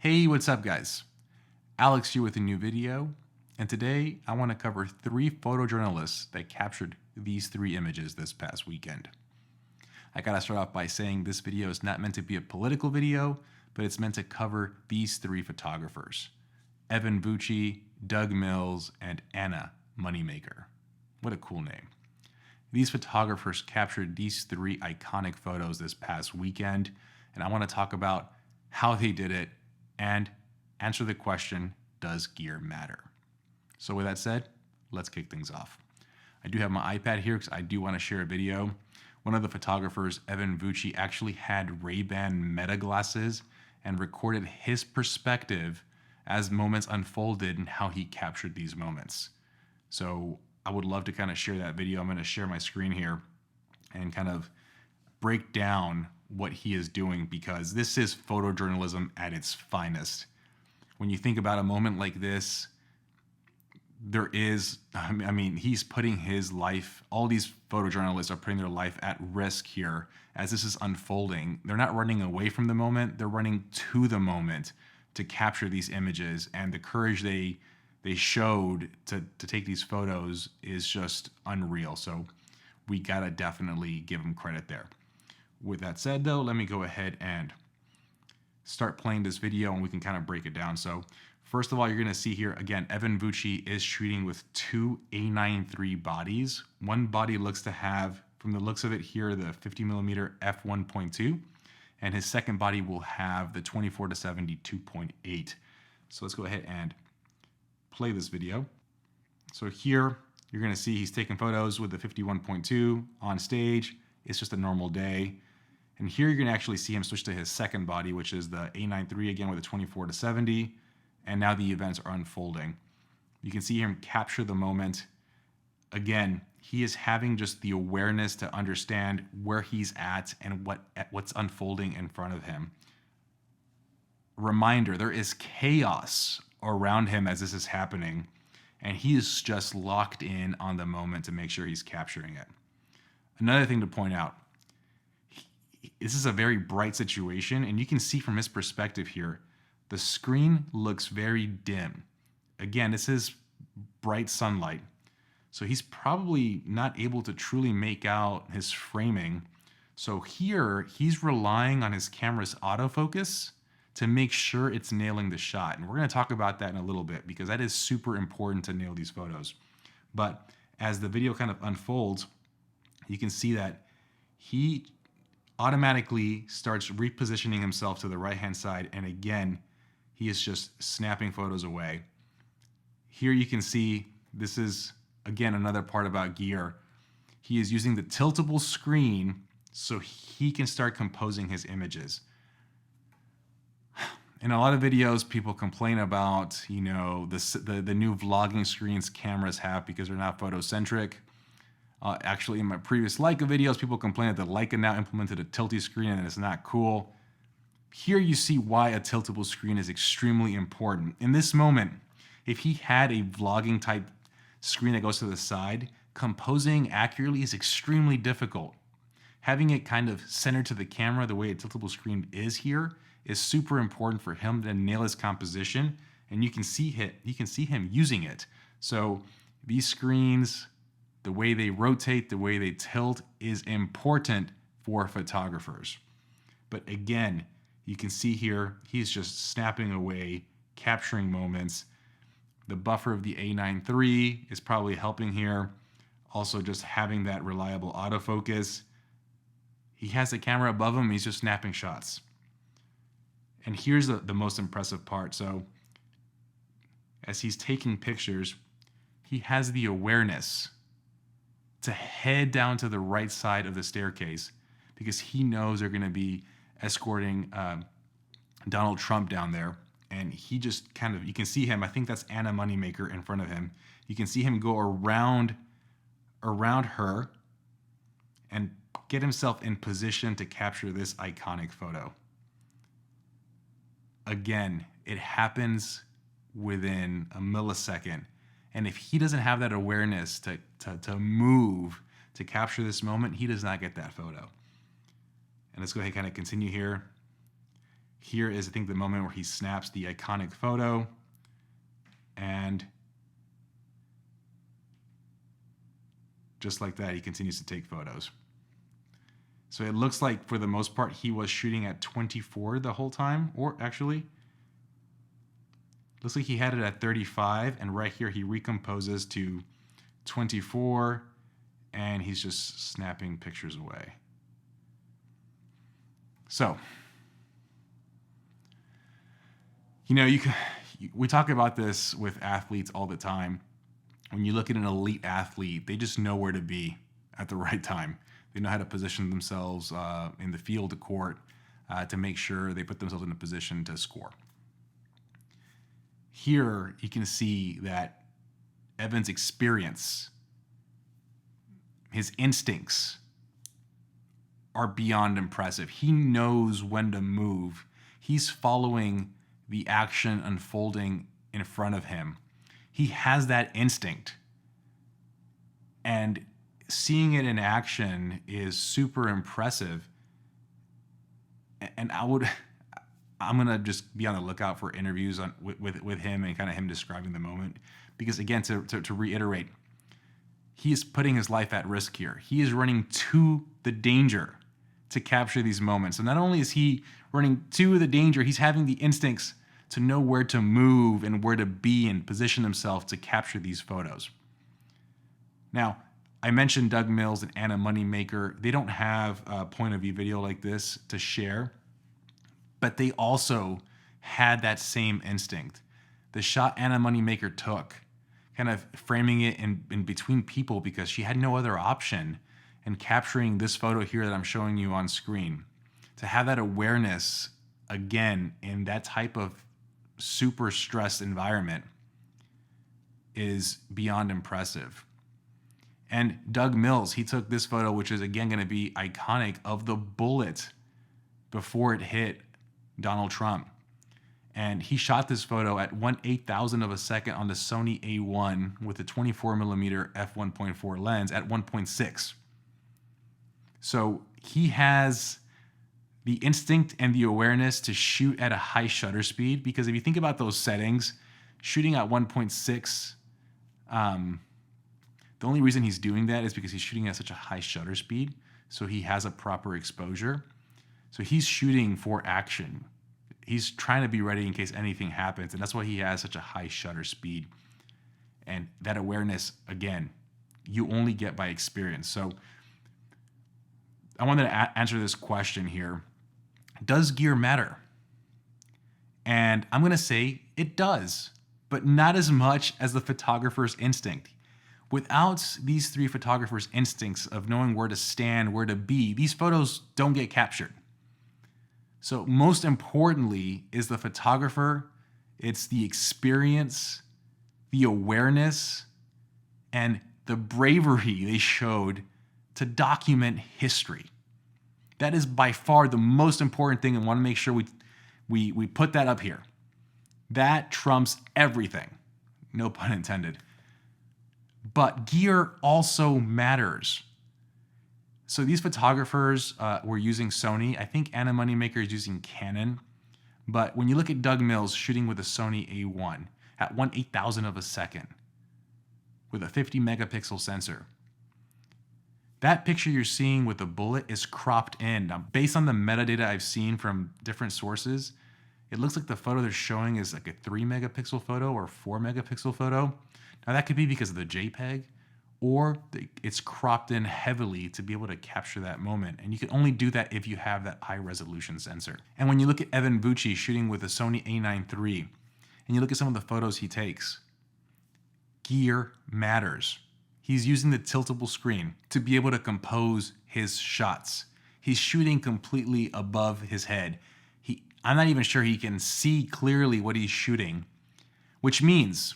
Hey, what's up guys? Alex here with a new video, and today I want to cover 3 photojournalists that captured these 3 images this past weekend. I gotta start off by saying this video is not meant to be a political video, but it's meant to cover these 3 photographers: Evan Vucci, Doug Mills, and Anna Moneymaker. What a cool name. These photographers captured these 3 iconic photos this past weekend, and I want to talk about how they did it and answer the question, does gear matter? So with that said, let's kick things off. I do have my iPad here because I do want to share a video. One of the photographers, Evan Vucci, actually had Ray-Ban Meta glasses and recorded his perspective as moments unfolded and how he captured these moments. So I would love to kind of share that video. I'm going to share my screen here and kind of break down what he is doing, because this is photojournalism at its finest. When you think about a moment like this, he's putting his life, all these photojournalists are putting their life at risk here as this is unfolding. They're not running away from the moment, they're running to the moment to capture these images, and the courage they showed to take these photos is just unreal. So we gotta definitely give them credit there. With that said though, let me go ahead and start playing this video and we can kind of break it down. So first of all, you're going to see here, again, Evan Vucci is shooting with 2 A9 III bodies. One body looks to have, from the looks of it here, the 50mm f1.2, and his second body will have the 24-70 2.8. So let's go ahead and play this video. So here you're going to see he's taking photos with the 51.2 on stage. It's just a normal day. And here you're going to actually see him switch to his second body, which is the A9 III again with a 24-70. And now the events are unfolding. You can see him capture the moment. Again, he is having just the awareness to understand where he's at and what's unfolding in front of him. Reminder, there is chaos around him as this is happening, and he is just locked in on the moment to make sure he's capturing it. Another thing to point out, this is a very bright situation, and you can see from his perspective here, the screen looks very dim. Again, this is bright sunlight, so he's probably not able to truly make out his framing. So here, he's relying on his camera's autofocus to make sure it's nailing the shot. And we're going to talk about that in a little bit, because that is super important to nail these photos. But as the video kind of unfolds, you can see that he automatically starts repositioning himself to the right-hand side, and again, he is just snapping photos away. Here you can see, this is, again, another part about gear. He is using the tiltable screen so he can start composing his images. In a lot of videos, people complain about, the new vlogging screens cameras have because they're not photocentric. Actually, in my previous Leica videos, people complain that the Leica now implemented a tilty screen and it's not cool. Here you see why a tiltable screen is extremely important. In this moment, if he had a vlogging type screen that goes to the side, composing accurately is extremely difficult. Having it kind of centered to the camera the way a tiltable screen is here is super important for him to nail his composition, and you can see him using it. So these screens, the way they rotate, the way they tilt is important for photographers. But again, you can see here, he's just snapping away, capturing moments. The buffer of the A9 III is probably helping here. Also just having that reliable autofocus. He has the camera above him, he's just snapping shots. And here's the most impressive part. So as he's taking pictures, he has the awareness to head down to the right side of the staircase, because he knows they're going to be escorting Donald Trump down there. And he just kind of, you can see him, I think that's Anna Moneymaker in front of him. You can see him go around her and get himself in position to capture this iconic photo. Again, it happens within a millisecond. And if he doesn't have that awareness to move, to capture this moment, he does not get that photo. And let's go ahead and kind of continue here. Here is, I think, the moment where he snaps the iconic photo. And just like that, he continues to take photos. So it looks like, for the most part, he was shooting at 24 the whole time. Or actually, looks like he had it at 35. And right here, he recomposes to 24. And he's just snapping pictures away. So, you know, we talk about this with athletes all the time. When you look at an elite athlete, they just know where to be at the right time. They know how to position themselves in the field, the court, to make sure they put themselves in a position to score. Here, you can see that Evan's experience, his instincts, are beyond impressive. He knows when to move. He's following the action unfolding in front of him. He has that instinct. And seeing it in action is super impressive. And I'm going to just be on the lookout for interviews with him and kind of him describing the moment. Because again, to reiterate, he is putting his life at risk here. He is running to the danger to capture these moments. So not only is he running to the danger, he's having the instincts to know where to move and where to be and position himself to capture these photos. Now, I mentioned Doug Mills and Anna Moneymaker. They don't have a point of view video like this to share, but they also had that same instinct. The shot Anna Moneymaker took, kind of framing it in between people because she had no other option, and capturing this photo here that I'm showing you on screen, to have that awareness again in that type of super stressed environment is beyond impressive. And Doug Mills, he took this photo, which is again going to be iconic, of the bullet before it hit Donald Trump. And he shot this photo at 1/8,000th of a second on the Sony A1 with a 24mm f1.4 lens at 1.6. So he has the instinct and the awareness to shoot at a high shutter speed, because if you think about those settings, shooting at 1.6, the only reason he's doing that is because he's shooting at such a high shutter speed, so he has a proper exposure. So he's shooting for action. He's trying to be ready in case anything happens, and that's why he has such a high shutter speed. And that awareness, again, you only get by experience. So I wanted to answer this question here. Does gear matter? And I'm going to say it does, but not as much as the photographer's instinct. Without these three photographers' instincts of knowing where to stand, where to be, these photos don't get captured. So most importantly is the photographer. It's the experience, the awareness, and the bravery they showed to document history. That is by far the most important thing, and want to make sure we put that up here. That trumps everything. No pun intended. But gear also matters. So these photographers were using Sony. I think Anna Moneymaker is using Canon. But when you look at Doug Mills shooting with a Sony A1 at 1/8,000th of a second with a 50 megapixel sensor, that picture you're seeing with the bullet is cropped in. Now, based on the metadata I've seen from different sources, it looks like the photo they're showing is like a 3 megapixel photo or 4 megapixel photo. Now that could be because of the JPEG, or it's cropped in heavily to be able to capture that moment. And you can only do that if you have that high resolution sensor. And when you look at Evan Vucci shooting with a Sony A9 III, and you look at some of the photos he takes, gear matters. He's using the tiltable screen to be able to compose his shots. He's shooting completely above his head. I'm not even sure he can see clearly what he's shooting, which means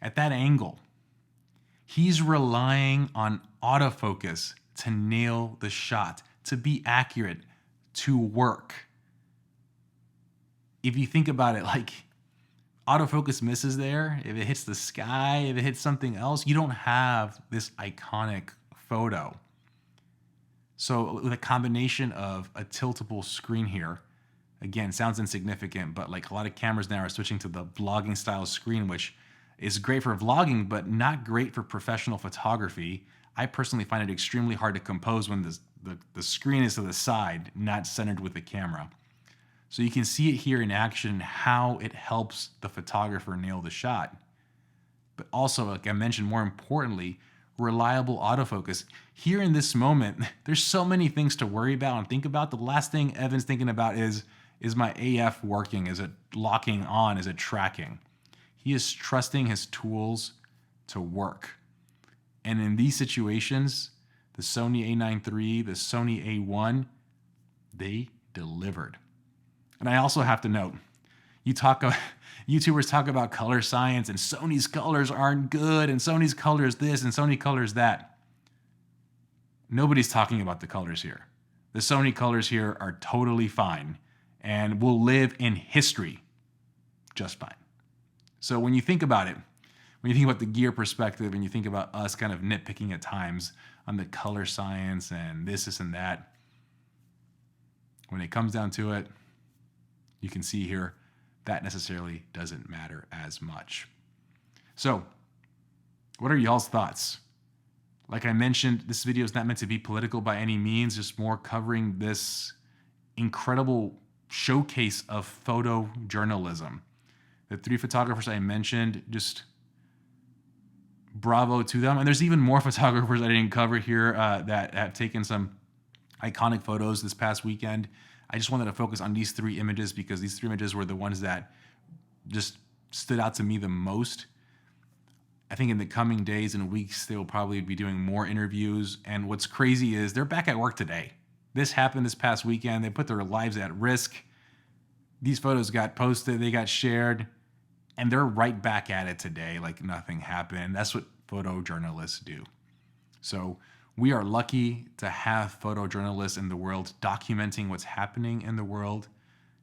at that angle, he's relying on autofocus to nail the shot, to be accurate, to work. If you think about it, like, autofocus misses there, if it hits the sky, if it hits something else, you don't have this iconic photo. So with a combination of a tiltable screen here, Again, sounds insignificant, but like a lot of cameras now are switching to the vlogging style screen, which is great for vlogging, but not great for professional photography. I personally find it extremely hard to compose when the screen is to the side, not centered with the camera. So you can see it here in action, how it helps the photographer nail the shot. But also, like I mentioned, more importantly, reliable autofocus. Here in this moment, there's so many things to worry about and think about. The last thing Evan's thinking about is my AF working? Is it locking on? Is it tracking? He is trusting his tools to work. And in these situations, the Sony A9 III, the Sony A1, they delivered. And I also have to note, YouTubers talk about color science and Sony's colors aren't good and Sony's colors this and Sony colors that. Nobody's talking about the colors here. The Sony colors here are totally fine and will live in history just fine. So when you think about it, when you think about the gear perspective and you think about us kind of nitpicking at times on the color science and this and that, when it comes down to it, you can see here that necessarily doesn't matter as much. So, what are y'all's thoughts? Like I mentioned, this video is not meant to be political by any means, just more covering this incredible showcase of photojournalism. The 3 photographers I mentioned, just bravo to them. And there's even more photographers I didn't cover here that have taken some iconic photos this past weekend. I just wanted to focus on these 3 images because these 3 images were the ones that just stood out to me the most. I think in the coming days and weeks, they will probably be doing more interviews. And what's crazy is they're back at work today. This happened this past weekend. They put their lives at risk. These photos got posted, they got shared, and they're right back at it today like nothing happened. That's what photojournalists do. So we are lucky to have photojournalists in the world documenting what's happening in the world,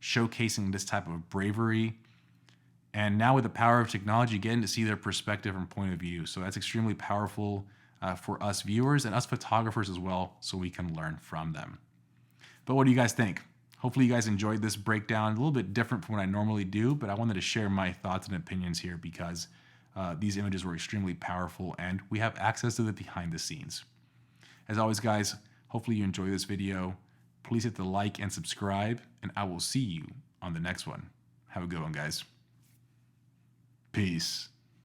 showcasing this type of bravery, and now with the power of technology, getting to see their perspective and point of view. So that's extremely powerful for us viewers and us photographers as well, so we can learn from them. But what do you guys think? Hopefully you guys enjoyed this breakdown, a little bit different from what I normally do, but I wanted to share my thoughts and opinions here because these images were extremely powerful and we have access to the behind the scenes. As always, guys, hopefully you enjoy this video. Please hit the like and subscribe, and I will see you on the next one. Have a good one, guys. Peace.